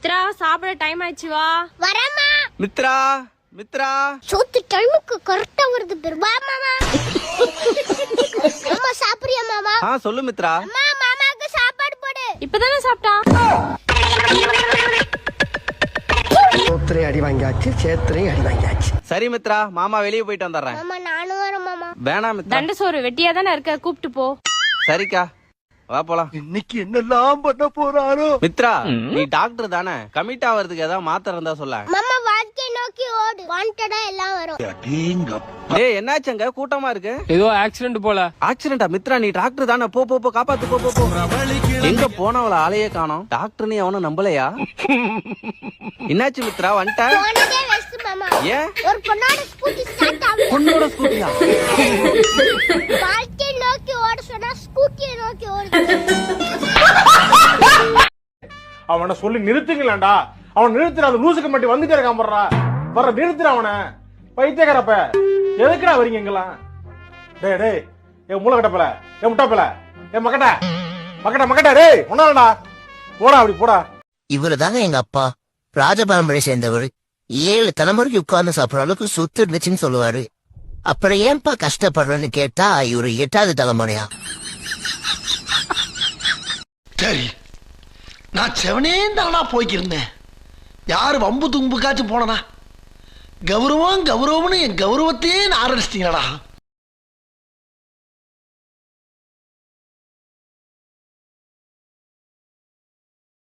மித்ரா சாப்பிட டைம் ஆயிடுச்சு வா. வரமா மித்ரா மித்ரா சோத்து டைமுக்கு கரெக்டா வருது பேர். வா மாமா. மாமா சாப்பிடுறியா மாமா? சொல்லு மித்ரா. அம்மா மாமாக்கு சாப்பாடு போடு. இப்பதானே சாப்பிட்டான். சோத்திரை அடி வாங்கியாச்சு, சேத்திரை அடி வாங்கியாச்சு. சரி மித்ரா, மாமா வெளியே போயிட்டு வந்துடுறேன். மாமா நானும் வரேன் மாமா. வேணாம் மித்ரா. தண்ட சோறு வெட்டியா தானே இருக்க, கூப்பிட்டு போ. சரிக்கா, வா போலாம். இன்னைக்கு என்னெல்லாம் பண்ண போறாரோ. மித்ரா, நீ டாக்டர் தானே, கமிட் ஆவறதுக்கு ஏதாவது மாத்திரை இருந்தா சொல்ல. மாமா வாழ்க்கை நோக்கி ஓடு, வாண்டடா எல்லாம் வரும். டேய் என்னாச்சுங்க, கூட்டமா இருக்கு? ஏதோ ஆக்சிடென்ட் போல. ஆக்சிடென்டா? மித்ரா நீ டாக்டர் தானே, போ போ போ, காப்பாத்து போ போ போ. எங்க போனவள ஆளையே காணோம். டாக்டர்னு அவனும் நம்பலையா? என்னாச்சு மித்ரா, வந்துட்ட? போனதே வெஸ்ட் மாமா. ஏன்? ஒரு பொண்ணோட ஸ்கூட்டி ஸ்டார்ட் ஆகல. பொண்ணோட ஸ்கூட்டியா? வாழ்க்கை நோக்கி ஓட சொன்னா ஸ்கூட்டியை நோக்கி ஓடுது. அவனை சொல்லி நிறுத்துங்களேன்டா. அவன் நிறுத்துற, அந்த லூசுக்கு மட்டும் வந்துட்டே இருக்கான். வர்ற நிறுத்துற அவனை. பைத்தியக்காரப்ப எதுக்குடா வரீங்க எங்கெல்லாம்? டேய் டேய், என் மூளை கட்டப்பல, என் முட்டாப்பல, என் மக்கட்ட மக்கட்ட மக்கட்ட, டேய் ஒன்னாலடா, போடா அப்படி போடா. இவரு தாங்க எங்க அப்பா, ராஜபாரம்பரை சேர்ந்தவர். 7 தலைமுறைக்கு உட்கார்ந்து சாப்பிடுற அளவுக்கு சுத்து இருந்துச்சுன்னு சொல்லுவாரு. அப்புறம் ஏன்பா கஷ்டப்படுறேன்னு கேட்டா இவரு 8வது தலைமுறையா. சரி, நான் செவனே தானா போய்க்கிருந்தேன். யாரு வம்பு தும்புக்காச்சும் போனனா? கௌரவம் கௌரவம்னு என் கௌரவத்தையே ஆரம்பிச்சிட்டீங்களா?